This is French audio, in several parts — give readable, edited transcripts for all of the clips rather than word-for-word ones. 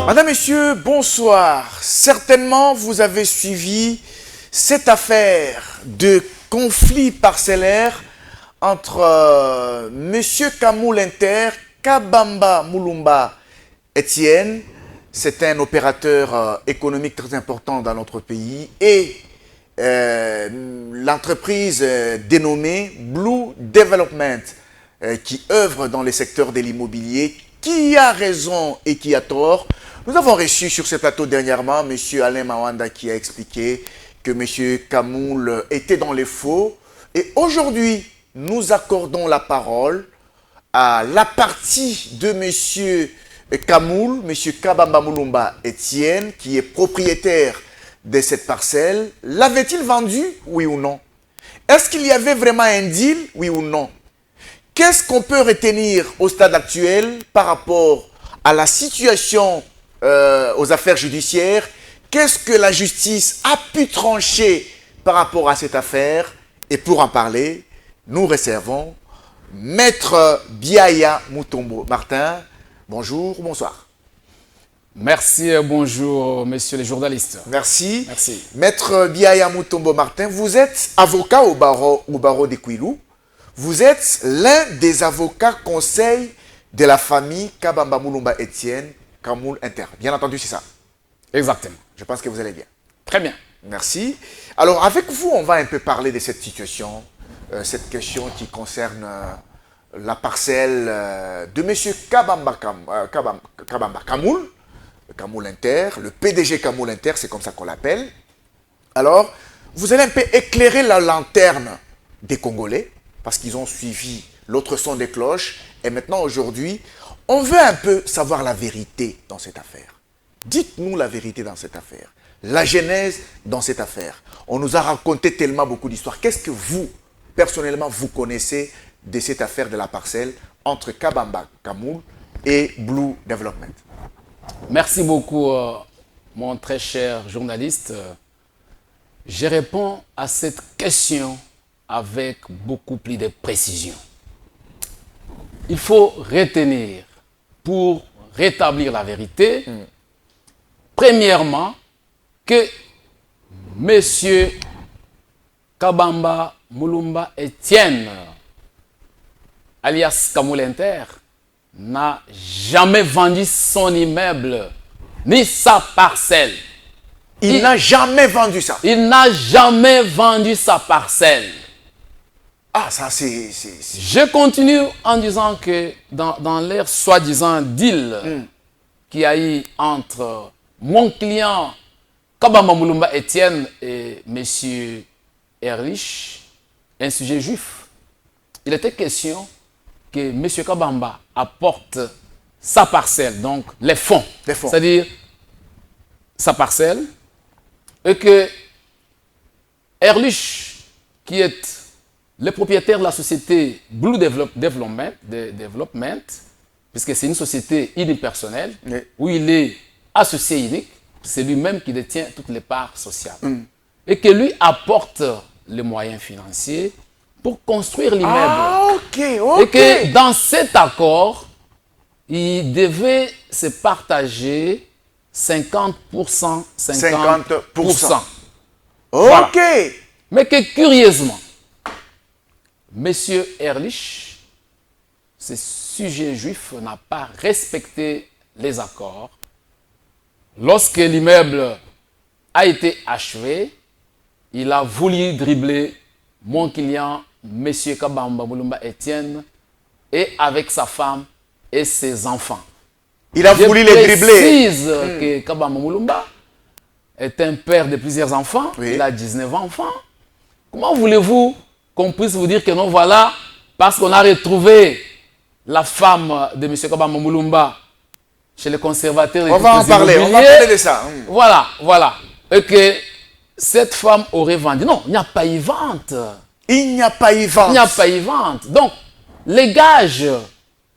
Madame, Messieurs, bonsoir. Certainement, vous avez suivi cette affaire de conflit parcellaire entre Monsieur Kamul Inter, Kabamba Mulumba Etienne. C'est un opérateur économique très important dans notre pays et l'entreprise dénommée Blue Development qui œuvre dans les secteurs de l'immobilier. Qui a raison et qui a tort? Nous avons reçu sur ce plateau dernièrement M. Alain Mawanda qui a expliqué que M. Kamul était dans les faux. Et aujourd'hui, nous accordons la parole à la partie de M. Kamul, M. Kabamba Mulumba Etienne, qui est propriétaire de cette parcelle. L'avait-il vendu, oui ou non? Est-ce qu'il y avait vraiment un deal, oui ou non? Qu'est-ce qu'on peut retenir au stade actuel par rapport à la situation aux affaires judiciaires? Qu'est-ce que la justice a pu trancher par rapport à cette affaire? Et pour en parler, nous réservons Maître Biaya Mutombo Martin. Bonjour, bonsoir. Merci et bonjour, messieurs les journalistes. Merci. Merci. Maître Biaya Mutombo Martin, vous êtes avocat au barreau de Kouilou. Vous êtes l'un des avocats conseils de la famille Kabamba Mulumba Etienne, Kamul Inter. Bien entendu, c'est ça? Exactement. Je pense que vous allez bien. Très bien. Merci. Alors, avec vous, on va un peu parler de cette situation, cette question qui concerne la parcelle de M. Kabamba Kamul, Kamul Inter, le PDG Kamul Inter, c'est comme ça qu'on l'appelle. Alors, vous allez un peu éclairer la lanterne des Congolais, parce qu'ils ont suivi l'autre son des cloches. Et maintenant, aujourd'hui, on veut un peu savoir la vérité dans cette affaire. Dites-nous la vérité dans cette affaire. La genèse dans cette affaire. On nous a raconté tellement beaucoup d'histoires. Qu'est-ce que vous, personnellement, vous connaissez de cette affaire de la parcelle entre Kabamba Kamul et Blue Development? Merci beaucoup, mon très cher journaliste. Je réponds à cette question avec beaucoup plus de précision. Il faut retenir, pour rétablir la vérité, premièrement, que M. Kabamba Mulumba Etienne, alias Kamul Inter, n'a jamais vendu son immeuble, ni sa parcelle. Il n'a jamais vendu ça. Il n'a jamais vendu sa parcelle. Ah, ça c'est... Je continue en disant que dans leur soi-disant deal qu'il y a eu entre mon client Kabamba Mulumba Etienne et M. Erlich, un sujet juif, il était question que M. Kabamba apporte sa parcelle, donc les fonds. C'est-à-dire sa parcelle, et que Erlich, qui est le propriétaire de la société Blue Development, puisque c'est une société unipersonnelle, où il est associé unique, c'est lui-même qui détient toutes les parts sociales. Et que lui apporte les moyens financiers pour construire l'immeuble. Ah, ok. Et que dans cet accord, il devait se partager 50%, 50%. Ok. Voilà. Mais que curieusement, Monsieur Erlich, ce sujet juif, n'a pas respecté les accords. Lorsque l'immeuble a été achevé, il a voulu dribbler mon client, Monsieur Kabamba Mulumba Etienne, et avec sa femme et ses enfants. Il a voulu les dribbler. Je précise que Kabamba Mulumba est un père de plusieurs enfants. Oui. Il a 19 enfants. Comment voulez-vous qu'on puisse vous dire que non, voilà, parce qu'on a retrouvé la femme de M. Kabamba Mulumba chez les conservateurs. On va en parler de ça. Voilà. Et que cette femme aurait vendu. Non, il n'y a pas eu vente. Il n'y a pas eu vente. Il n'y a pas eu vente. Donc, les gages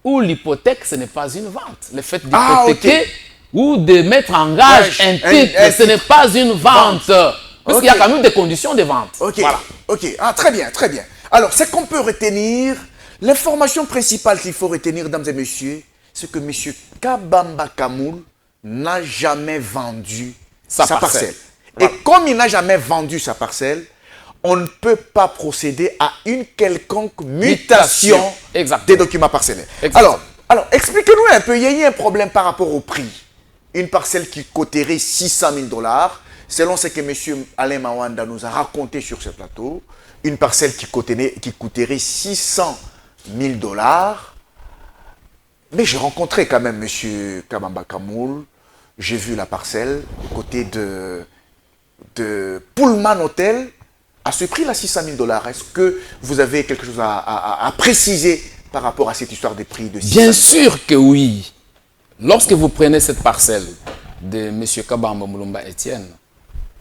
ou l'hypothèque, ce n'est pas une vente. Le fait d'hypothéquer ou de mettre en gage un titre, ce n'est pas une vente. Parce qu'il y a quand même des conditions de vente. Ok, voilà. Ok. Ah, très bien, très bien. Alors, c'est qu'on peut retenir, l'information principale qu'il faut retenir, mesdames et messieurs, c'est que M. Kabamba Kamoul n'a jamais vendu Sa sa parcelle. parcelle. Et comme il n'a jamais vendu sa parcelle, on ne peut pas procéder à une quelconque mutation Exactement. des documents parcellaires. Exactement. Alors expliquez-nous un peu, il y a eu un problème par rapport au prix. Une parcelle qui coûterait 600 000 $, selon ce que M. Alain Mawanda nous a raconté sur ce plateau, une parcelle qui coûterait 600 000 $. Mais j'ai rencontré quand même M. Kabamba Kamoul, j'ai vu la parcelle côté de Pullman Hotel, à ce prix-là, 600 000 $. Est-ce que vous avez quelque chose à préciser par rapport à cette histoire des prix de 600 000 Bien sûr que oui. Lorsque vous prenez cette parcelle de M. Kabamba Mulumba Etienne,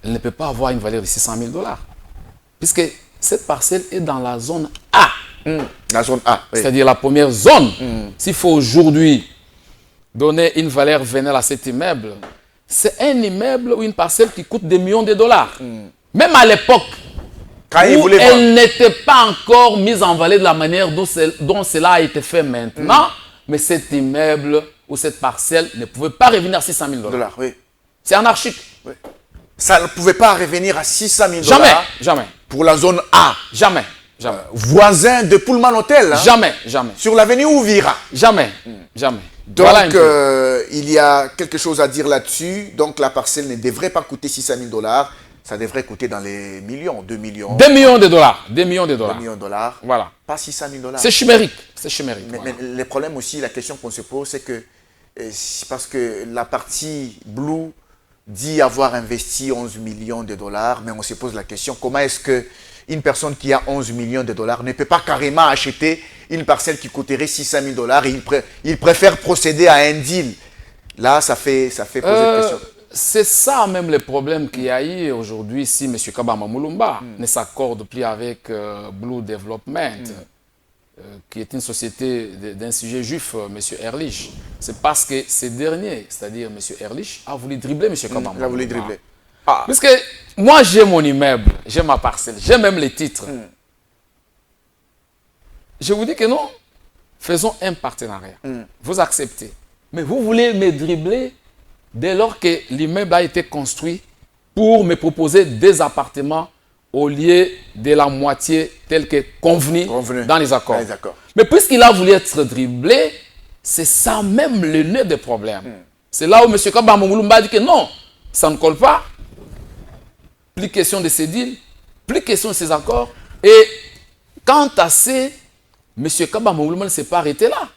elle ne peut pas avoir une valeur de 600 000 $. Puisque cette parcelle est dans la zone A. La zone A. Oui. C'est-à-dire la première zone. S'il faut aujourd'hui donner une valeur vénale à cet immeuble, c'est un immeuble ou une parcelle qui coûte des millions de dollars. Même à l'époque Quand il où voulait vendre. elle n'était pas encore mise en valeur de la manière dont cela a été fait maintenant, mais cet immeuble ou cette parcelle ne pouvait pas revenir à 600 000 $. Dollars, oui. C'est anarchique. Oui. Ça ne pouvait pas revenir à 600 000 $. Jamais, jamais, Pour la zone A. jamais, jamais, Voisin de Pullman Hotel. Hein, jamais, jamais, sur l'avenue Ouvira. jamais, jamais. Donc, Voilà un peu. il y a quelque chose à dire là-dessus. Donc, la parcelle ne devrait pas coûter 600 000 $. Ça devrait coûter dans les millions, 2 millions. 2 millions de dollars. 2 millions de dollars. 2 millions de dollars. Voilà. Pas 600 000 $. C'est chimérique. C'est chimérique. Mais, Voilà. mais le problème aussi, la question qu'on se pose, c'est que c'est parce que la partie Blue dit avoir investi 11 millions de dollars, mais on se pose la question, comment est-ce qu'une personne qui a 11 millions de dollars ne peut pas carrément acheter une parcelle qui coûterait 600 000 $ et il préfère procéder à un deal. Là, ça fait poser question. C'est ça même le problème qu'il y a eu aujourd'hui si M. Kabamba Mulumba ne s'accorde plus avec Blue Development, qui est une société d'un sujet juif, M. Ehrlich. C'est parce que ces derniers, c'est-à-dire M. Ehrlich, a voulu dribbler M. Kabamba Il a voulu Mulumba. dribbler. Parce que moi, j'ai mon immeuble, j'ai ma parcelle, j'ai même les titres. Je vous dis que non, faisons un partenariat. Vous acceptez. Mais vous voulez me dribbler dès lors que l'immeuble a été construit pour me proposer des appartements au lieu de la moitié tel que convenu dans les accords. Dans les accords. Mais puisqu'il a voulu être dribblé, c'est ça même le nœud des problèmes. C'est là où M. Kabamba Mulumba a dit que non, ça ne colle pas. Plus question de ces deals, plus question de ces accords. Et quant à ces, M. Kabamba Mulumba ne s'est pas arrêté là.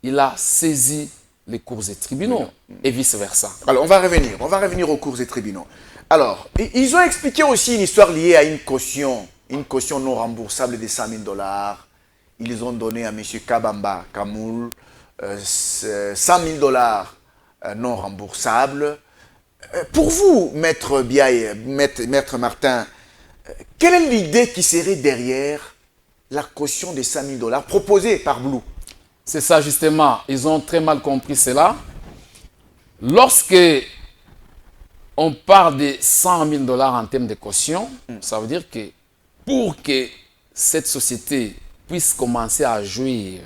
Il a saisi les cours et tribunaux et vice-versa. Alors, on va revenir aux cours et tribunaux. Alors, ils ont expliqué aussi une histoire liée à une caution non remboursable de 100 000 $. Ils ont donné à M. Kabamba Kamoul 100 000 $ non remboursables. Pour vous, Maître Biaye, Maître Martin, quelle est l'idée qui serait derrière la caution de 100 000 $ proposée par Blue? C'est ça justement, ils ont très mal compris cela. Lorsque on parle de 100 000 $ en termes de caution, ça veut dire que pour que cette société puisse commencer à jouir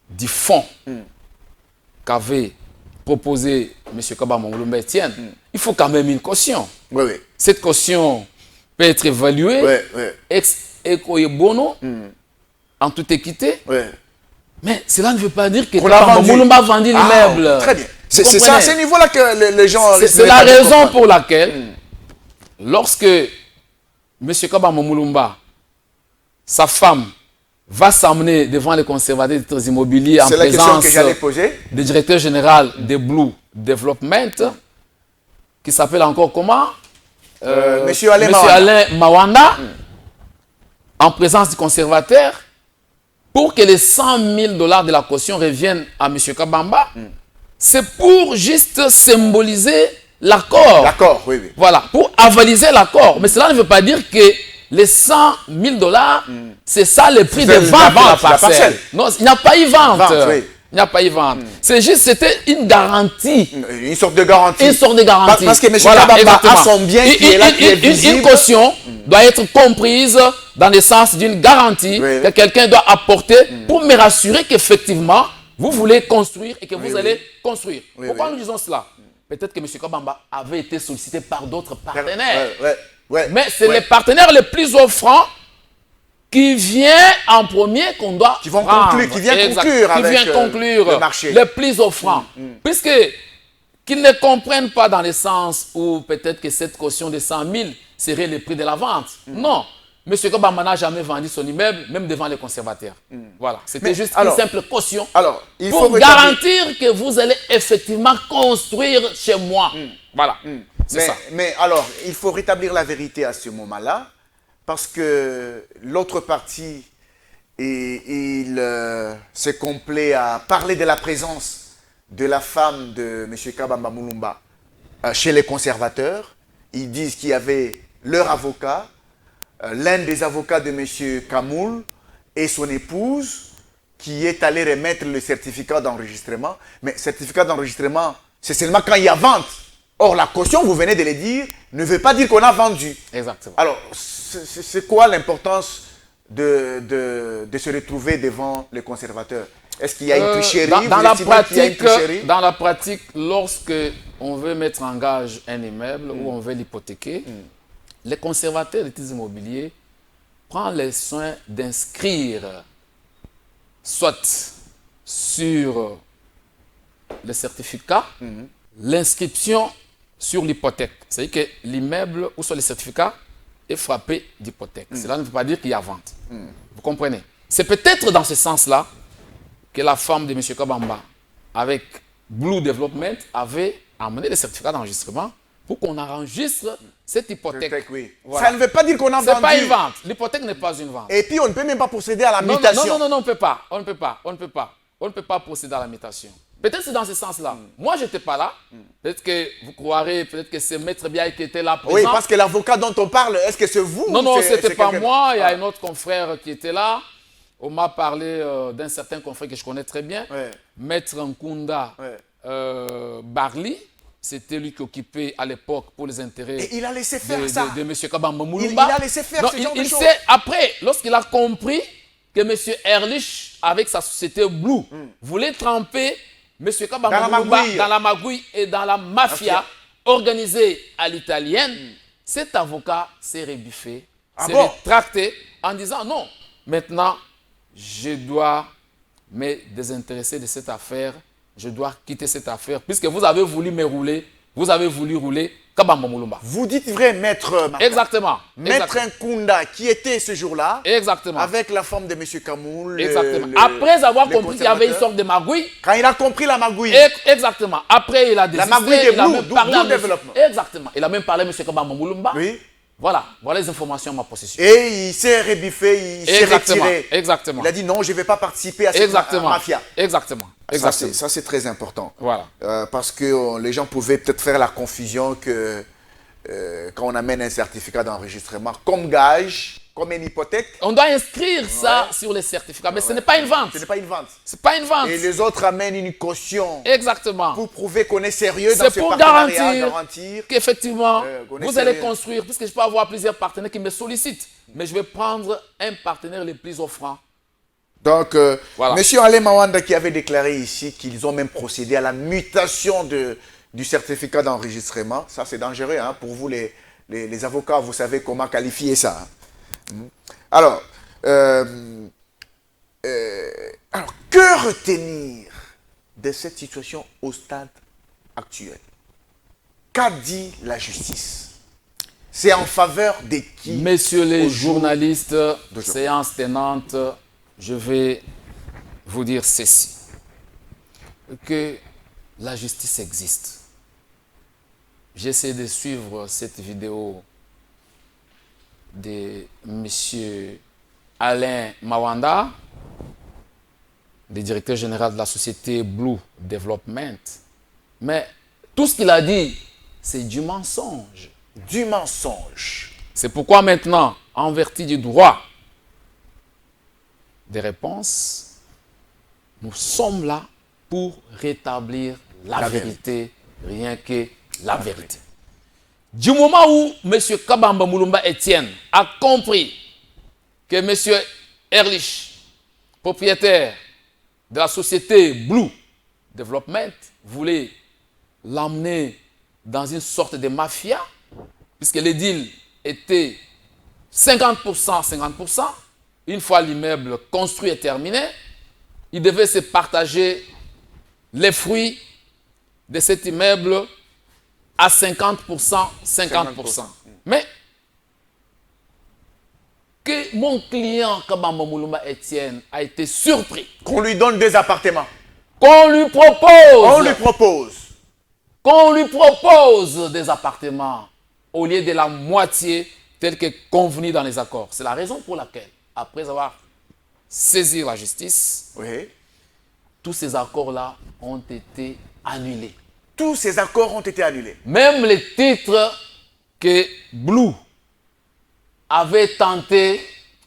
du fonds qu'avait proposé M. Kabamba Mulumba Etienne, il faut quand même une caution. Oui, oui. Cette caution peut être évaluée ex equo et bono, en toute équité. Mais cela ne veut pas dire que Kabamba Mulumba a vendu l'immeuble. Très bien. C'est ça, à ce niveau-là que les gens... C'est la raison pour laquelle, lorsque M. Kabamba Mulumba, sa femme, va s'amener devant les conservateurs des immobiliers en présence du directeur général de Blue Development, qui s'appelle encore comment Monsieur Alain Mawanda, en présence du conservateur, pour que les 100 000 $ de la caution reviennent à M. Kabamba, c'est pour juste symboliser l'accord. L'accord, oui, oui. Voilà, pour avaliser l'accord. Mais cela ne veut pas dire que les 100 000 $, c'est ça le prix de vente de la parcelle. Non, il n'y a pas eu vente. Oui. Il n'y a pas eu vente. C'est juste, c'était une garantie. Une sorte de garantie. Une sorte de garantie. Parce que M. Kabamba a son bien qui est là, qui est visible. Une caution doit être comprise dans le sens d'une garantie Oui. que quelqu'un doit apporter pour me rassurer qu'effectivement, vous voulez construire et que vous allez construire. Oui, Pourquoi oui. nous disons cela? Peut-être que M. Kabamba avait été sollicité par d'autres partenaires. Ouais. Mais c'est Ouais. les partenaires les plus offrants qui viennent en premier qu'on doit Qui vont prendre. conclure, qui viennent Exact. conclure Qui avec, viennent conclure le marché. les plus offrants. Puisque qu'ils ne comprennent pas dans le sens où peut-être que cette caution de 100 000 serait le prix de la vente. Non. M. Kabamba n'a jamais vendu son immeuble, même devant les conservateurs. Voilà. C'était juste alors, une simple caution Alors, il pour faut rétablir- garantir que vous allez effectivement construire chez moi. Voilà. C'est ça. Mais alors, il faut rétablir la vérité à ce moment-là, parce que l'autre partie, il se complaît à parler de la présence de la femme de M. Kabamba Mulumba chez les conservateurs. Ils disent qu'il y avait leur avocat, l'un des avocats de M. Kamoul et son épouse, qui est allé remettre le certificat d'enregistrement. Mais certificat d'enregistrement, c'est seulement quand il y a vente. Or, la caution, vous venez de le dire, ne veut pas dire qu'on a vendu. Exactement. Alors, c'est quoi l'importance de se retrouver devant les conservateurs? Est-ce qu'il y a une tricherie? Dans Vous la estimez qu'il y a une tricherie? dans la pratique, lorsque on veut mettre en gage un immeuble ou on veut l'hypothéquer, les conservateurs des titres immobiliers prennent les soins d'inscrire soit sur le certificat l'inscription sur l'hypothèque. C'est-à-dire que l'immeuble ou sur le certificat est frappé d'hypothèque. Cela ne veut pas dire qu'il y a vente. Vous comprenez? C'est peut-être dans ce sens-là que la femme de M. Kabamba, avec Blue Development, avait amené le certificat d'enregistrement pour qu'on enregistre cette hypothèque. Oui. Voilà. Ça ne veut pas dire qu'on a Ce n'est vendu. pas une vente. L'hypothèque n'est pas une vente. Et puis, on ne peut même pas procéder à la Non, mutation. non, on ne peut pas. On ne peut pas. On ne peut pas. On ne peut pas procéder à la mutation. Peut-être c'est dans ce sens-là. Moi, je n'étais pas là. Peut-être que vous croirez, peut-être que c'est Maître Biaï qui était là présent. Oui, parce que l'avocat dont on parle, est-ce que c'est vous? Non, ou non, c'est c'était pas quelqu'un- moi. Il y a un autre confrère qui était là. On m'a parlé d'un certain confrère que je connais très bien. Ouais. Maître Nkunda Ouais. Barli. C'était lui qui occupait à l'époque pour les intérêts Et il a laissé faire ça. de M. Kabamba Il Mulumba. a laissé faire Non, ce genre de choses. Après, lorsqu'il a compris que M. Erlich, avec sa société Blue, voulait tremper M. Kabamba Dans la Mulumba magouille. dans la magouille et dans la mafia organisée à l'italienne, cet avocat s'est rebuffé, s'est bon? rétracté en disant non, maintenant, je dois me désintéresser de cette affaire, je dois quitter cette affaire, puisque vous avez voulu me rouler, vous avez voulu rouler Kabamba Mulumba. Vous dites vrai, maître Martin. Exactement. Maître Nkunda, qui était ce jour-là, Exactement. avec la femme de M. Kamoul. Exactement. Après avoir les compris qu'il y avait une conservateurs. sorte de magouille, Quand il a compris la magouille, exactement. Après, il a désisté. magouille de il a Blue, même parlé à Blue Development. Exactement. Il a même parlé à M. Kabamba Mulumba. oui, Voilà les informations à ma possession. et il s'est rebiffé, il s'est Exactement. retiré. Exactement. Il a dit non, je ne vais pas participer à cette Exactement. mafia. Exactement. Exactement. Ça, c'est très important. Voilà. Parce que les gens pouvaient peut-être faire la confusion que quand on amène un certificat d'enregistrement comme gage, comme une hypothèque, On doit inscrire ça sur les certificats, mais ce n'est pas une vente. ce n'est pas une vente. C'est pas une vente. Et les autres amènent une caution Exactement. pour prouver qu'on est sérieux dans C'est ce pour partenariat, garantir qu'effectivement, qu'on est vous allez sérieux. construire, puisque je peux avoir plusieurs partenaires qui me sollicitent, mais je vais prendre un partenaire le plus offrant. Donc, Voilà. M. Ale Mawanda qui avait déclaré ici qu'ils ont même procédé à la mutation du certificat d'enregistrement. Ça, c'est dangereux hein, pour vous, les avocats. Vous savez comment qualifier ça. Hein. Alors, que retenir de cette situation au stade actuel? Qu'a dit la justice? C'est en faveur de qui? Messieurs les au jour journalistes, d'aujourd'hui. séance tenante, je vais vous dire ceci. Que la justice existe. J'essaie de suivre cette vidéo de M. Alain Mawanda, le directeur général de la société Blue Development. Mais tout ce qu'il a dit, c'est du mensonge. Du mensonge. C'est pourquoi maintenant, en vertu du droit des réponses, nous sommes là pour rétablir la vérité, rien que la vérité. Du moment où M. Kabamba Moulumba Etienne a compris que M. Ehrlich, propriétaire de la société Blue Development, voulait l'emmener dans une sorte de mafia, puisque les deals étaient 50%, 50%. Une fois l'immeuble construit et terminé, il devait se partager les fruits de cet immeuble à 50%, 50%. Mais que mon client Kabamba Moulumba Etienne a été surpris. Qu'on lui donne des appartements. Qu'on lui propose. On lui propose. Qu'on lui propose des appartements au lieu de la moitié tel que convenu dans les accords. C'est la raison pour laquelle, après avoir saisi la justice, Oui. tous ces accords-là ont été annulés. Tous ces accords ont été annulés. Même les titres que Blue avait tenté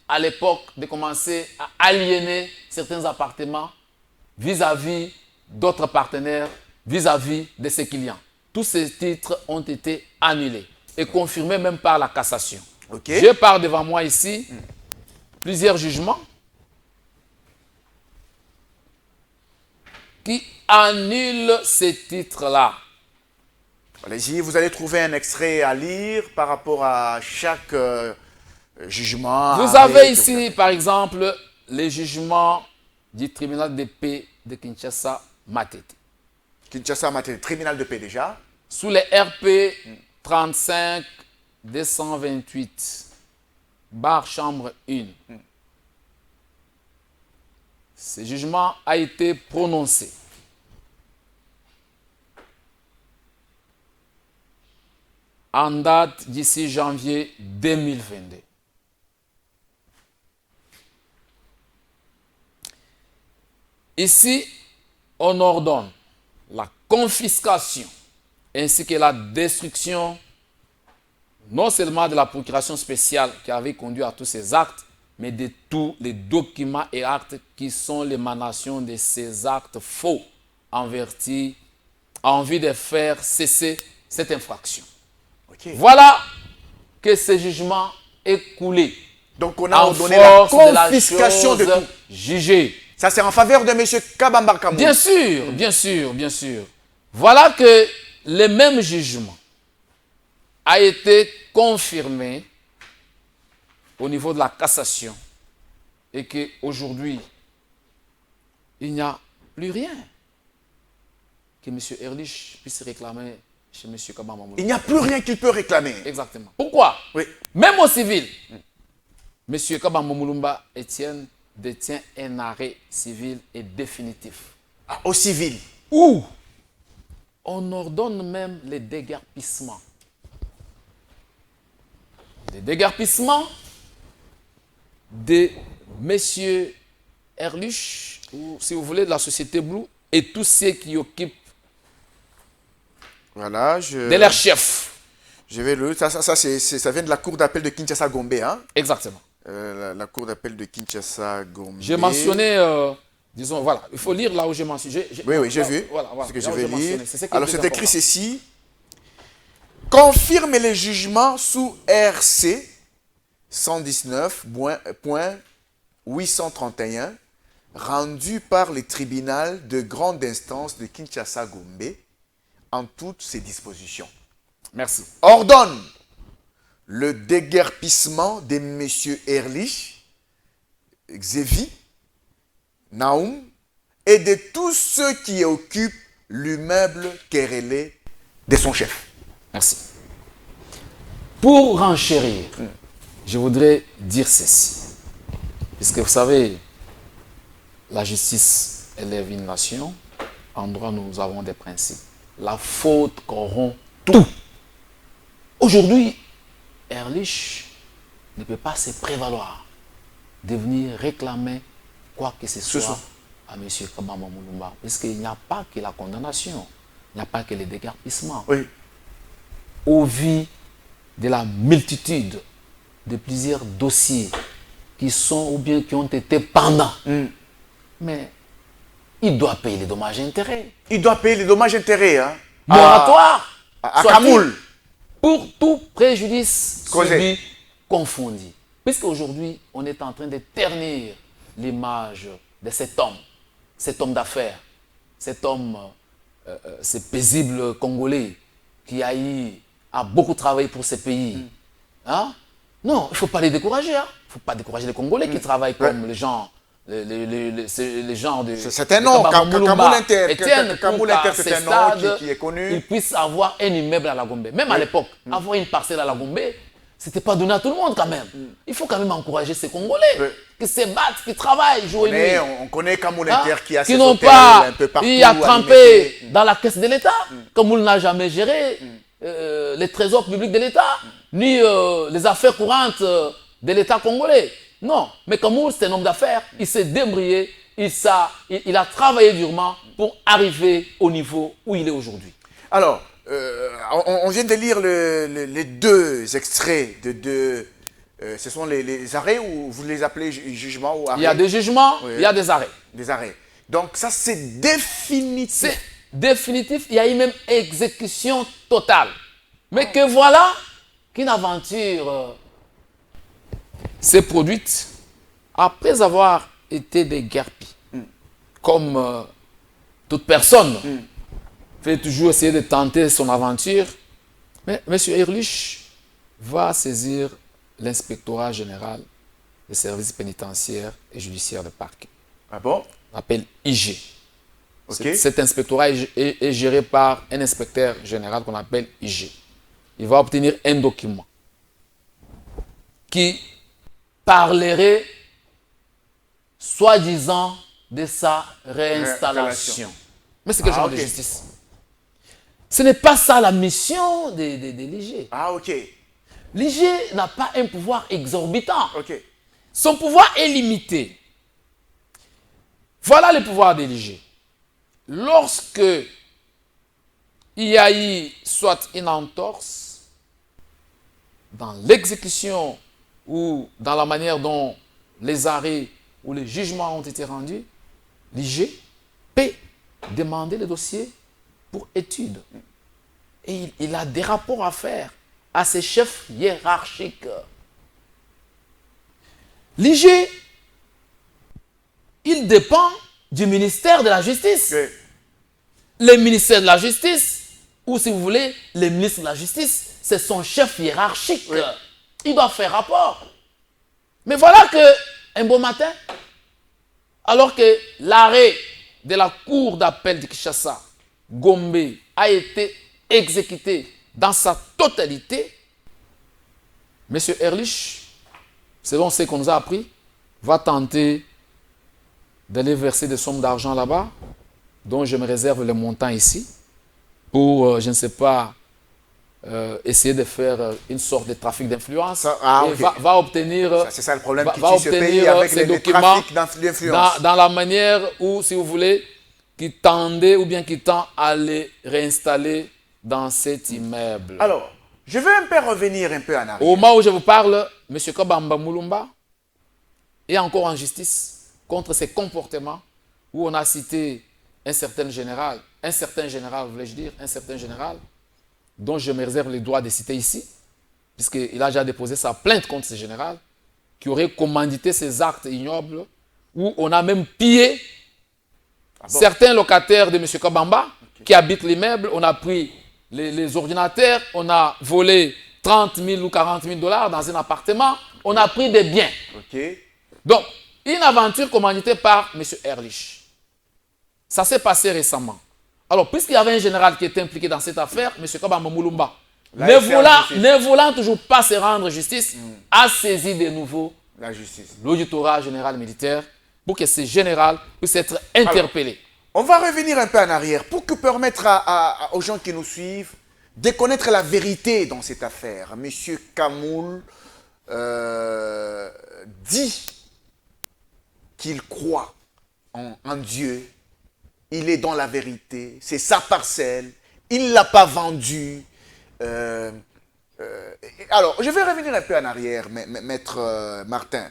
à l'époque de commencer à aliéner certains appartements vis-à-vis d'autres partenaires, vis-à-vis de ses clients. Tous ces titres ont été annulés et confirmés même par la cassation. Okay. Je parle devant moi ici plusieurs jugements qui annulent ces titres-là. Allez-y, vous allez trouver un extrait à lire par rapport à chaque jugement. Vous avez ici, par exemple, les jugements du tribunal de paix de Kinshasa Matete. Kinshasa Matete, tribunal de paix déjà. Sous les RP 35 228, barre chambre 1. Ce jugement a été prononcé en date du 6 janvier 2022. Ici, on ordonne la confiscation ainsi que la destruction non seulement de la procuration spéciale qui avait conduit à tous ces actes, mais de tous les documents et actes qui sont l'émanation de ces actes faux en vue de faire cesser cette infraction. Okay. Voilà que ce jugement est coulé. Donc on a ordonné la confiscation de tout. Jugé. Ça c'est en faveur de M. Kabamba Kamou. Bien sûr, bien sûr, bien sûr. Voilà que le même jugement a été confirmé au niveau de la cassation et qu'aujourd'hui, il n'y a plus rien que M. Ehrlich puisse réclamer chez M. Kabamba Moulumba. Il n'y a plus rien qu'il peut réclamer. Exactement. Pourquoi? Oui. Même au civil, M. Kabamba Moulumba Etienne détient un arrêt civil et définitif. Ah, au civil. Où on ordonne même les déguerpissements. Des déguerpissements de M. Ehrlich, ou si vous voulez, de la société Blue, et tous ceux qui occupent Voilà, de leurs chefs. Je vais le. Ça vient de la cour d'appel de Kinshasa Gombe, hein? Exactement. La cour d'appel de Kinshasa Gombe. J'ai mentionné, disons, voilà, il faut lire là où j'ai mentionné. Oui, j'ai vu. Voilà, ce que je vais lire. Ce Alors, c'est écrit ceci. Confirme les jugements sous RC 119.831 rendus par le tribunal de grande instance de Kinshasa Gombe en toutes ses dispositions. Merci. Ordonne le déguerpissement de M. Ehrlich, Xevi, Naoum et de tous ceux qui occupent l'immeuble querellé de son chef. Merci. Pour renchérir, je voudrais dire ceci. Puisque vous savez, la justice élève une nation. En droit, nous avons des principes. La faute corrompt tout. Aujourd'hui, Ehrlich ne peut pas se prévaloir de venir réclamer quoi que ce soit à M. Kabamba Moulumba. Puisqu'il n'y a pas que la condamnation, il n'y a pas que le déguerpissement. Oui. Au vu de la multitude de plusieurs dossiers qui sont ou bien qui ont été pendants. Mais il doit payer les dommages et intérêts. Il doit payer les dommages et intérêts. Hein? Moratoire. À Kamoul. pour tout préjudice Causé. subi confondu. Puisqu'aujourd'hui, on est en train de ternir l'image de cet homme d'affaires, cet homme, ce paisible Congolais qui a beaucoup travaillé pour ce pays. Hein? Non, il ne faut pas les décourager. Hein? Il ne faut pas décourager les Congolais qui travaillent comme les gens. Les gens de. C'est un nom, Kamoul Inter, c'est un nom qui est connu. Ils puissent avoir un immeuble à la Gombe. Même à l'époque, avoir une parcelle à la Gombe, ce n'était pas donné à tout le monde quand même. Il faut quand même encourager ces Congolais qui se battent, qui travaillent jour et nuit. On connaît Kamoul Inter qui a qui ses n'ont hôtels pas un peu partout. il a trempé dans la caisse de l'État. Kamoul n'a jamais géré les trésors publics de l'État, ni les affaires courantes de l'État congolais. Non, mais Kamoul, c'est un homme d'affaires. Il s'est débrouillé, il a travaillé durement pour arriver au niveau où il est aujourd'hui. Alors, on vient de lire les deux extraits de deux. Ce sont les arrêts ou vous les appelez jugements ou arrêts? Il y a des jugements, il y a des arrêts. Des arrêts. Donc ça, c'est définitif. C'est définitif. Il y a eu même exécution totale. Mais que voilà qu'une aventure s'est produite après avoir été déguerpi. Comme toute personne fait toujours essayer de tenter son aventure. Mais M. Ehrlich va saisir l'inspectorat général des services pénitentiaires et judiciaires de parquet. Ah bon? On appelle IG. Ok. Cet inspectorat est géré par un inspecteur général qu'on appelle IG. Il va obtenir un document qui parlerait soi-disant de sa réinstallation. Mais c'est quel genre de justice? Ce n'est pas ça la mission de l'IG. Ah, ok. L'IG n'a pas un pouvoir exorbitant. Ok. Son pouvoir est limité. Voilà le pouvoir de l'IG. Lorsque il y a eu soit une entorse dans l'exécution ou dans la manière dont les arrêts ou les jugements ont été rendus, l'IG peut demander le dossier pour étude. Et il a des rapports à faire à ses chefs hiérarchiques. L'IG, il dépend du ministère de la Justice. Oui. Le ministère de la Justice, ou si vous voulez, le ministre de la Justice, c'est son chef hiérarchique. Oui. Il doit faire rapport. Mais voilà que, un beau matin, alors que l'arrêt de la cour d'appel de Kinshasa, Gombe, a été exécuté dans sa totalité, M. Ehrlich, selon ce qu'on nous a appris, va tenter d'aller verser des sommes d'argent là-bas, dont je me réserve le montant ici, pour, je ne sais pas, essayer de faire une sorte de trafic d'influence. Et va obtenir, c'est ça le problème qui va tue ce pays avec ces les documents trafics d'influence. dans la manière où, si vous voulez, qui tendait ou bien qui tend à les réinstaller dans cet immeuble. Alors, je veux un peu revenir un peu en arrière. Au moment où je vous parle, M. Kabamba Mulumba est encore en justice contre ses comportements où on a cité un certain général, voulais-je dire, un certain général, dont je me réserve le droit de citer ici, puisqu'il a déjà déposé sa plainte contre ce général, qui aurait commandité ces actes ignobles, où on a même pillé certains locataires de M. Kabamba, qui habitent l'immeuble. On a pris les ordinateurs, on a volé 30 000 ou 40 000 dollars dans un appartement, on a pris des biens. Donc, une aventure commanditée par M. Ehrlich. Ça s'est passé récemment. Alors, puisqu'il y avait un général qui était impliqué dans cette affaire, M. Kabamba Mulumba, ne voulant toujours pas se rendre justice, a saisi de nouveau la justice, l'auditorat général militaire, pour que ce général puisse être interpellé. Alors, on va revenir un peu en arrière pour que permettre aux gens qui nous suivent de connaître la vérité dans cette affaire. M. Kamoul dit qu'il croit en Dieu. Il est dans la vérité, c'est sa parcelle, il ne l'a pas vendue. Alors, je vais revenir un peu en arrière, maître Martin.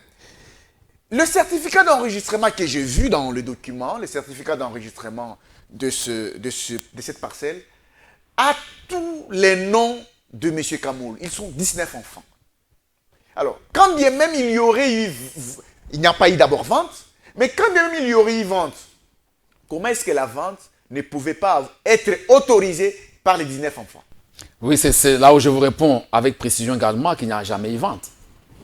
Le certificat d'enregistrement que j'ai vu dans le document, le certificat d'enregistrement de cette parcelle, a tous les noms de M. Kamoul, ils sont 19 enfants. Alors, quand bien même il y aurait eu... Il n'y a pas eu d'abord vente, mais quand bien même il y aurait eu vente, comment est-ce que la vente ne pouvait pas être autorisée par les 19 enfants? Oui, c'est là où je vous réponds avec précision également qu'il n'y a jamais eu vente.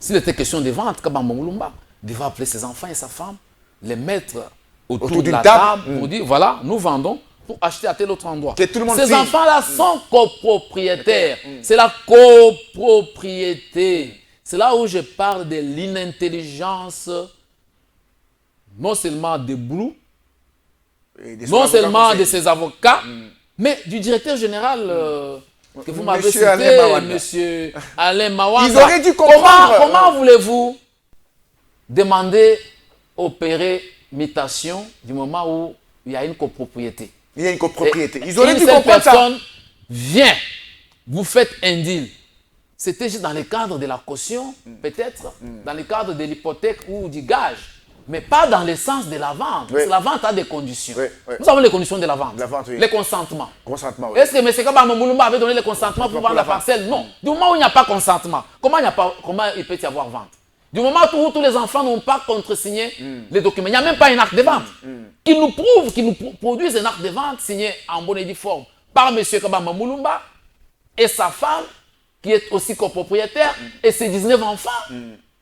S'il était question de vente, Kabamba Moulumba devait appeler ses enfants et sa femme, les mettre autour de la table pour dire, voilà, nous vendons pour acheter à tel autre endroit. Ces enfants-là sont copropriétaires. C'est la copropriété. C'est là où je parle de l'inintelligence, non seulement de Blue, non seulement de ses avocats, mais du directeur général que vous m'avez cité, M. Alain Mawanda. Ils auraient dû comprendre. Comment voulez-vous demander opérer mutation du moment où il y a une copropriété? Il y a une copropriété. Ils auraient dû comprendre ça. Une personne vient, vous faites un deal. C'était juste dans le cadre de la caution, peut-être, dans le cadre de l'hypothèque ou du gage, mais pas dans le sens de la vente. Parce que la vente a des conditions. Nous avons les conditions de la vente. Les consentements. Est-ce que M. Kabamba Moulumba avait donné le consentement pour vendre la parcelle? Non. Du moment où il n'y a pas consentement, comment il peut y avoir vente? Du moment où tous les enfants n'ont pas contresigné les documents, il n'y a même pas un acte de vente qui nous prouve, qui nous produise un acte de vente signé en bonne et due forme par M. Kabamba Moulumba et sa femme, qui est aussi copropriétaire, et ses 19 enfants.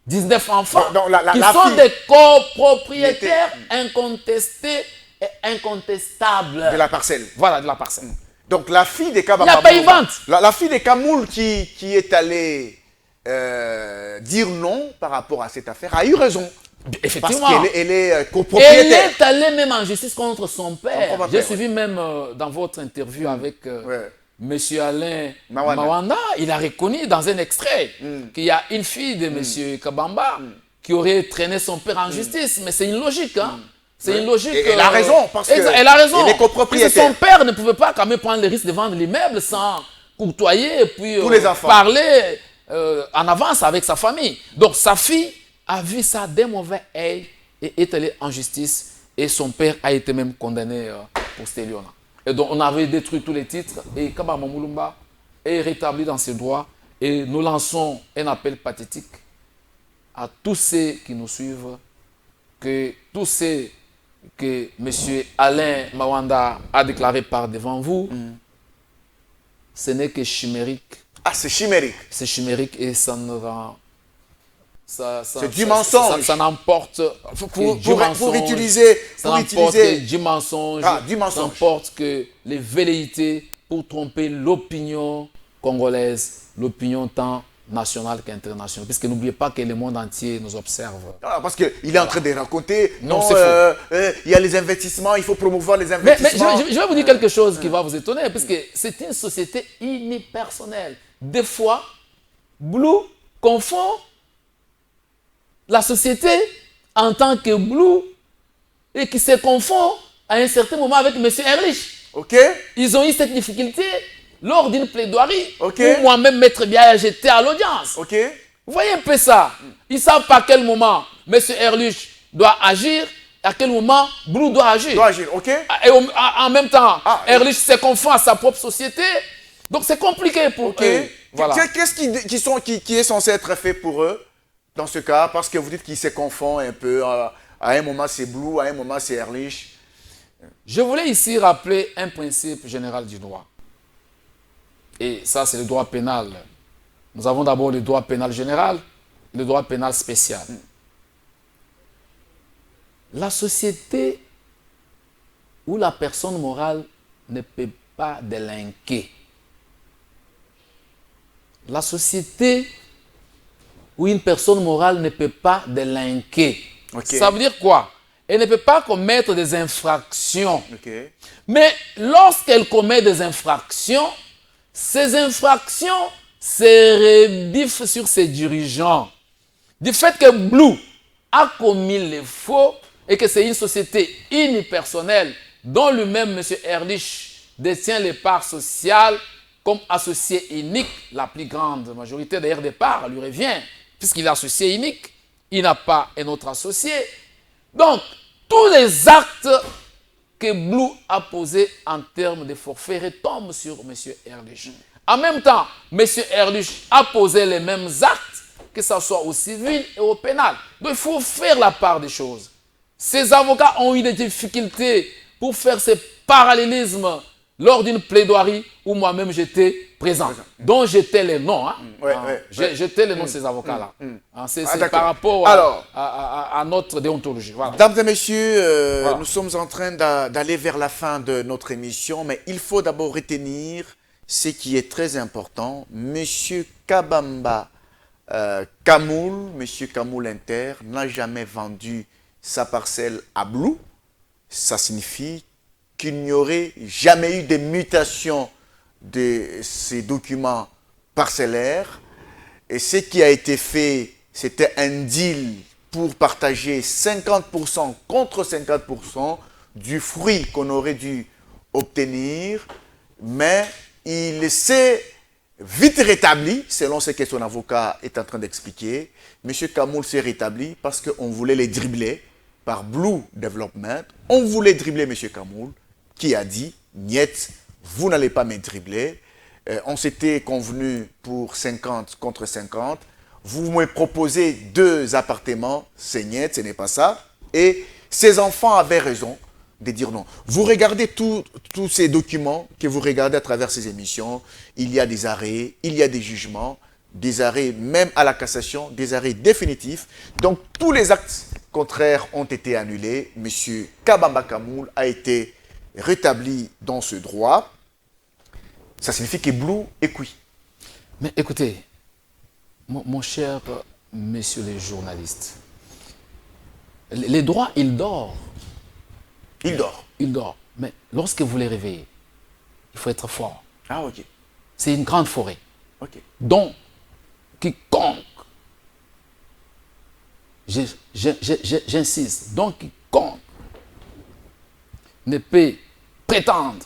19 enfants qui sont des copropriétaires incontestés et incontestables. De la parcelle. Voilà, de la parcelle. Donc la fille de Kabamba Moulumba. Il n'y a pas eu vente. La fille de Kamoul qui est allée dire non par rapport à cette affaire a eu raison. Effectivement. Parce qu'elle est copropriétaire. Elle est allée même en justice contre son père. J'ai suivi même dans votre interview avec Monsieur Alain Mawanda. Il a reconnu dans un extrait qu'il y a une fille de Monsieur Kabamba qui aurait traîné son père en justice. Mais c'est une logique, hein. C'est une logique. Et elle a raison, parce elle a raison. Elle est copropriétaire. Parce que son père ne pouvait pas quand même prendre le risque de vendre l'immeuble sans courtoyer et puis parler en avance avec sa famille. Donc sa fille a vu ça d'un mauvais œil et est allée en justice. Et son père a été même condamné pour stéliona. Et donc on avait détruit tous les titres et Kabamba Moulumba est rétabli dans ses droits. Et nous lançons un appel pathétique à tous ceux qui nous suivent, que tous ceux que M. Alain Mawanda a déclaré par devant vous, ce n'est que chimérique. Ah, c'est chimérique. C'est chimérique et ça ne rend... C'est du mensonge. Ça n'emporte pour utiliser du mensonge. Du mensonge. Ça n'emporte que les velléités pour tromper l'opinion congolaise, l'opinion tant nationale qu'internationale. Puisque n'oubliez pas que le monde entier nous observe. Ah, parce qu'il est en train de raconter, non, c'est faux. Il y a les investissements, il faut promouvoir les investissements. Mais je vais vous dire quelque chose qui va vous étonner, puisque c'est une société unipersonnelle. Des fois, Blue confond la société en tant que Blue et qui se confond à un certain moment avec M. Erlich. Ils ont eu cette difficulté lors d'une plaidoirie où moi-même, Maître Biaya, j'étais à l'audience. Vous voyez un peu ça. Ils ne savent pas à quel moment M. Erlich doit agir, à quel moment Blue doit agir. Et en même temps, Erlich se confond à sa propre société. Donc c'est compliqué pour eux. Voilà. Qu'est-ce qui est censé être fait pour eux dans ce cas? Parce que vous dites qu'ils se confondent un peu. À un moment c'est Blue, à un moment c'est Erlich. Je voulais ici rappeler un principe général du droit. Et ça, c'est le droit pénal. Nous avons d'abord le droit pénal général et le droit pénal spécial. La société où la personne morale ne peut pas délinquer. La société où une personne morale ne peut pas délinquer. Ça veut dire quoi? Elle ne peut pas commettre des infractions. Mais lorsqu'elle commet des infractions, ces infractions se rebiffent sur ses dirigeants. Du fait que Blue a commis les faux et que c'est une société unipersonnelle dont lui-même, M. Erlich, détient les parts sociales comme associé unique, la plus grande majorité d'ailleurs des parts lui revient, puisqu'il est associé unique, il n'a pas un autre associé. Donc, tous les actes que Blue a posés en termes de forfait retombent sur M. Erlich. En même temps, M. Ehrlich a posé les mêmes actes, que ce soit au civil et au pénal. Donc il faut faire la part des choses. Ces avocats ont eu des difficultés pour faire ces parallélismes lors d'une plaidoirie où moi-même j'étais présent. Donc j'étais les noms. J'étais les noms de ces avocats-là. C'est par rapport à notre déontologie. Voilà. Mesdames et messieurs, voilà. Nous sommes en train d'aller vers la fin de notre émission, mais il faut d'abord retenir ce qui est très important. Monsieur Kabamba Kamoul, Monsieur Kamoul Inter, n'a jamais vendu sa parcelle à Blue. Ça signifie qu'il n'y aurait jamais eu de mutation de ces documents parcellaires. Et ce qui a été fait, c'était un deal pour partager 50% contre 50% du fruit qu'on aurait dû obtenir. Mais il s'est vite rétabli, selon ce que son avocat est en train d'expliquer. M. Kamoul s'est rétabli parce qu'on voulait les dribbler par Blue Development. On voulait dribbler M. Kamoul, qui a dit « Niet, vous n'allez pas me dribbler. On s'était convenu pour 50 contre 50. Vous me proposez 2 appartements. C'est niet, ce n'est pas ça. » Et ses enfants avaient raison de dire non. Vous regardez tous ces documents que vous regardez à travers ces émissions. Il y a des arrêts, il y a des jugements, des arrêts même à la cassation, des arrêts définitifs. Donc tous les actes contraires ont été annulés. Monsieur Kabamba Kamoul a été rétabli dans ce droit. Ça signifie que Blue est cuit. Mais écoutez, mon cher messieurs les journalistes, les droits, ils dorment. Il dort. Il dort. Mais lorsque vous les réveillez, il faut être fort. Ah, ok. C'est une grande forêt. Ok. Donc, quiconque, j'insiste, donc quiconque ne peut prétendre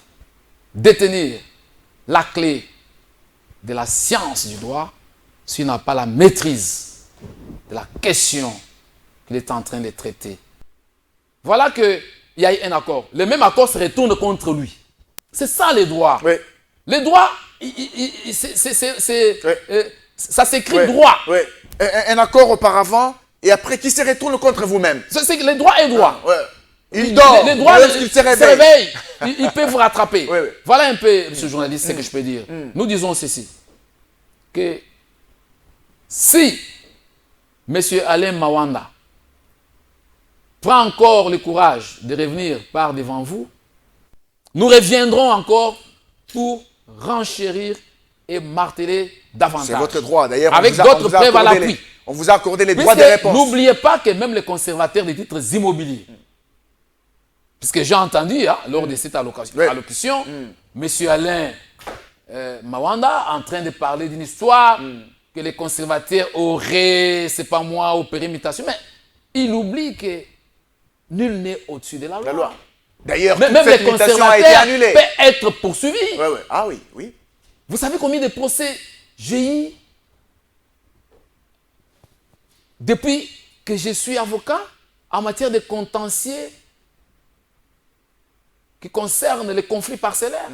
détenir la clé de la science du droit s'il n'a pas la maîtrise de la question qu'il est en train de traiter. Voilà qu'il y a eu un accord. Le même accord se retourne contre lui. C'est ça les droits. Oui. Les droits, ça s'écrit droit. Oui. Un accord auparavant et après qui se retourne contre vous-même. C'est que les droits est droit. Ah, ouais. Il dort. Les droits, lorsqu'il se réveille. Il peut vous rattraper. Oui. Voilà un peu, monsieur le journaliste, ce que je peux dire. Nous disons ceci, que si monsieur Alain Mawanda prend encore le courage de revenir par devant vous, nous reviendrons encore pour renchérir et marteler davantage. C'est votre droit. D'ailleurs, avec d'autres preuves à l'appui. On vous a accordé les droits de réponse. N'oubliez pas que même les conservateurs des titres immobiliers, puisque j'ai entendu lors de cette allocution, M. Alain Mawanda en train de parler d'une histoire que les conservateurs auraient, c'est pas moi, opéré imitation, mais il oublie que nul n'est au-dessus de la loi. D'ailleurs, même toute cette les imitation a été conservateurs annulée. peuvent être poursuivis. Ah oui, oui. Vous savez combien de procès j'ai eu depuis que je suis avocat en matière de contentieux qui concernent les conflits parcellaires.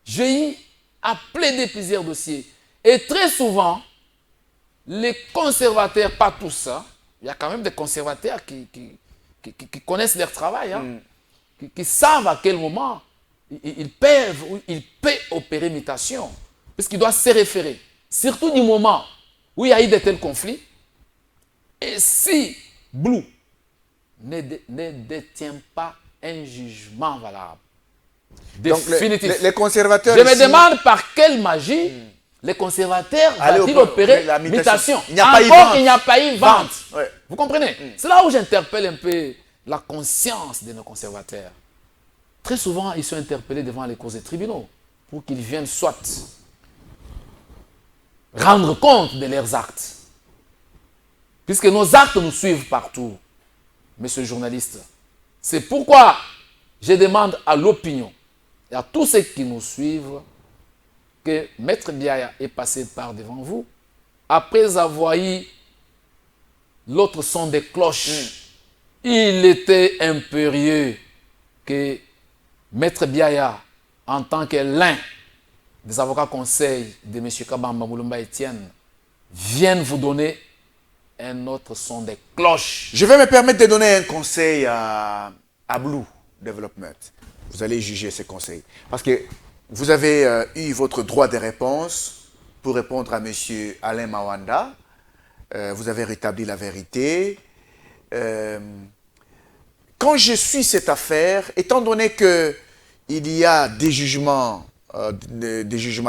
J'ai eu à plaider plusieurs dossiers. Et très souvent, les conservateurs, pas tous ça, il y a quand même des conservateurs qui connaissent leur travail, qui savent à quel moment ils peuvent opérer imitation, puisqu'ils doivent se référer. Surtout du moment où il y a eu de tels conflits. Et si Blue ne détient pas un jugement valable, définitif. Donc les conservateurs. Je me demande par quelle magie les conservateurs vont-ils opérer l'imitation. Il n'y a pas eu vente. Vous comprenez? C'est là où j'interpelle un peu la conscience de nos conservateurs. Très souvent, ils sont interpellés devant les causes des tribunaux pour qu'ils viennent soit rendre compte de leurs actes. Puisque nos actes nous suivent partout, monsieur le journaliste. C'est pourquoi je demande à l'opinion et à tous ceux qui nous suivent que Maître Biaya est passé par devant vous après avoir eu l'autre son des cloches. Il était impérieux que Maître Biaya, en tant que l'un des avocats conseils de M. Kabamba Moulumba Etienne viennent vous donner un autre son de cloche. Je vais me permettre de donner un conseil à Blue Development. Vous allez juger ces conseils. Parce que vous avez eu votre droit de réponse pour répondre à M. Alain Mawanda. Vous avez rétabli la vérité. Quand je suis cette affaire, étant donné qu'il y a des jugements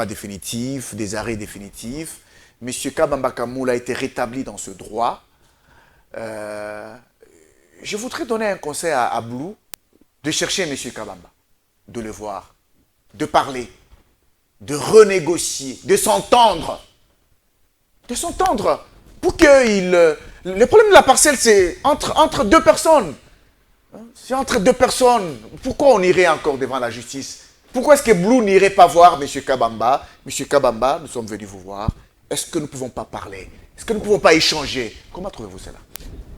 définitifs, des arrêts définitifs, M. Kabamba Kamoul a été rétabli dans ce droit. Je voudrais donner un conseil à Blue de chercher M. Kabamba, de le voir, de parler, de renégocier, de s'entendre. De s'entendre. Pour que le problème de la parcelle, c'est entre deux personnes. C'est entre deux personnes. Pourquoi on irait encore devant la justice? Pourquoi est-ce que Blue n'irait pas voir M. Kabamba? M. Kabamba, nous sommes venus vous voir. Est-ce que nous ne pouvons pas parler? Est-ce que nous ne pouvons pas échanger? Comment trouvez-vous cela?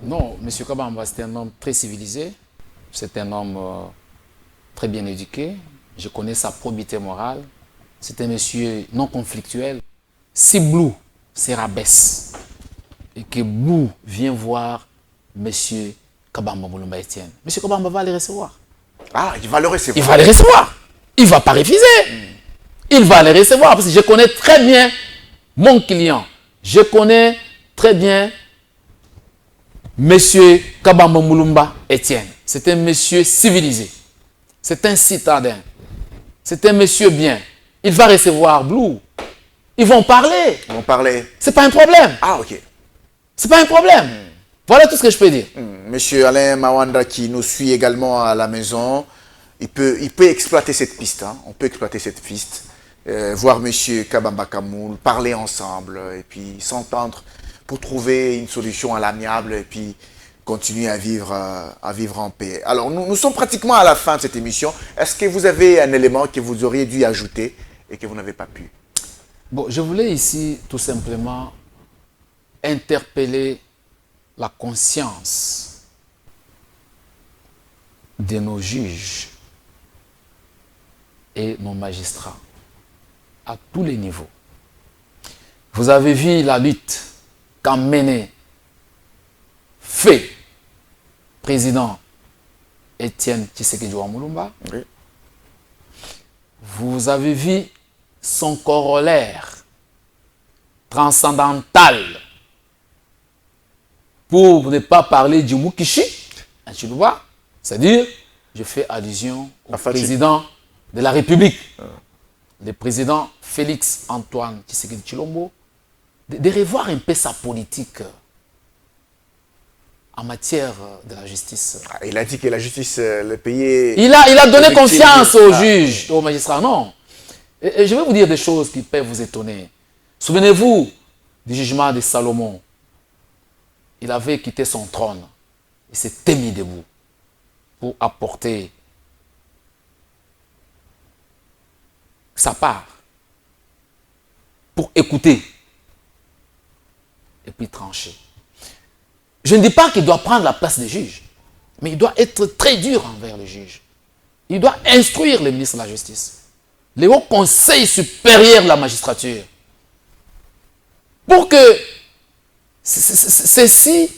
Non, M. Kabamba, c'est un homme très civilisé. C'est un homme très bien éduqué. Je connais sa probité morale. C'est un monsieur non conflictuel. Si Blue se rabaisse et que Blue vient voir M. Kabamba Moulumba Etienne, M. Kabamba va les recevoir. Ah, il va le recevoir. Il va les recevoir. Il ne va pas refuser. Il va les recevoir parce que je connais très bien mon client. Je connais très bien M. Kabamba Moulumba Etienne. C'est un monsieur civilisé. C'est un citadin. C'est un monsieur bien. Il va recevoir Blue. Ils vont parler. Ils vont parler. C'est pas un problème. Ah, ok. C'est pas un problème. Voilà tout ce que je peux dire. Monsieur Alain Mawanda qui nous suit également à la maison, il peut exploiter cette piste. Hein. On peut exploiter cette piste. Voir Monsieur Kabamba Kamoul, parler ensemble et puis s'entendre pour trouver une solution à l'amiable et puis continuer à vivre en paix. Alors, nous sommes pratiquement à la fin de cette émission. Est-ce que vous avez un élément que vous auriez dû ajouter et que vous n'avez pas pu? Bon, je voulais ici tout simplement interpeller la conscience de nos juges et nos magistrats à tous les niveaux. Vous avez vu la lutte qu'a menée fait président Etienne Tshisekedi Moulumba. Oui. Vous avez vu son corollaire transcendantal, pour ne pas parler du Mukishi, un Chilouba, c'est-à-dire, je fais allusion au président de la République, le président Félix Antoine Tshisekedi Tshilombo, de revoir un peu sa politique en matière de la justice. Il a dit que la justice, le pays... Il a donné confiance aux juges, aux magistrats. Non. Et je vais vous dire des choses qui peuvent vous étonner. Souvenez-vous du jugement de Salomon. Il avait quitté son trône. Il s'était mis debout pour apporter sa part, pour écouter et puis trancher. Je ne dis pas qu'il doit prendre la place des juges, mais il doit être très dur envers les juges. Il doit instruire les ministres de la Justice, les hauts conseils supérieurs de la magistrature, pour que ceux-ci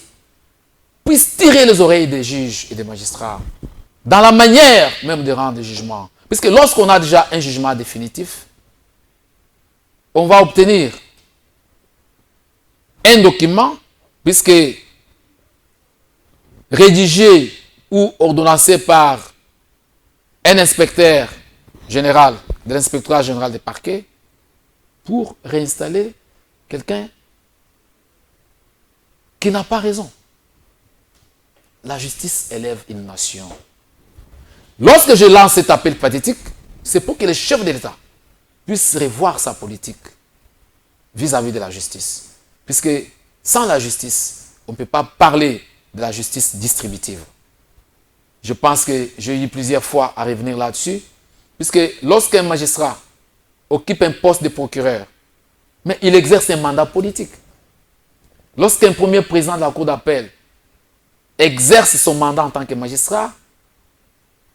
puissent tirer les oreilles des juges et des magistrats dans la manière même de rendre des jugements. Puisque lorsqu'on a déjà un jugement définitif, on va obtenir un document, puisque rédigé ou ordonnancé par un inspecteur général de l'inspectorat général des parquets, pour réinstaller quelqu'un qui n'a pas raison. La justice élève une nation. Lorsque je lance cet appel pathétique, c'est pour que le chef de l'État puisse revoir sa politique vis-à-vis de la justice. Puisque sans la justice, on ne peut pas parler de la justice distributive. Je pense que j'ai eu plusieurs fois à revenir là-dessus, puisque lorsqu'un magistrat occupe un poste de procureur, mais il exerce un mandat politique. Lorsqu'un premier président de la Cour d'appel exerce son mandat en tant que magistrat,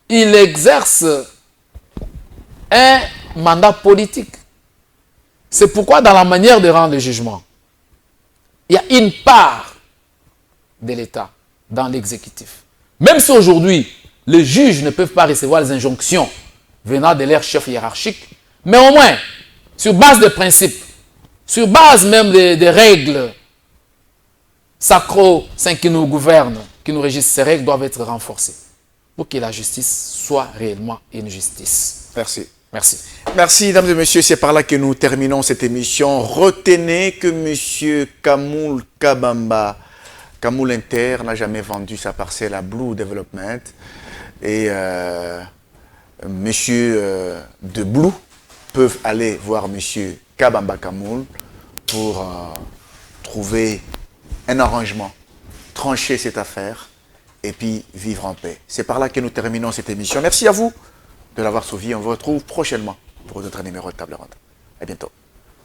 il exerce un mandat politique. C'est pourquoi dans la manière de rendre le jugement, il y a une part de l'État dans l'exécutif. Même si aujourd'hui, les juges ne peuvent pas recevoir les injonctions venant de leur chef hiérarchique, mais au moins, sur base de principes, sur base même des règles sacro-saintes qui nous gouvernent, qui nous régissent, ces règles doivent être renforcées pour que la justice soit réellement une justice. Merci. Merci. Merci, mesdames et messieurs. C'est par là que nous terminons cette émission. Retenez que M. Kamoul Kabamba, Kamoul Inter, n'a jamais vendu sa parcelle à Blue Development. Et monsieur de Blue peuvent aller voir M. Kabamba Kamoul pour trouver un arrangement, trancher cette affaire et puis vivre en paix. C'est par là que nous terminons cette émission. Merci à vous de l'avoir suivi. On vous retrouve prochainement pour d'autres numéros de Table Ronde. À bientôt.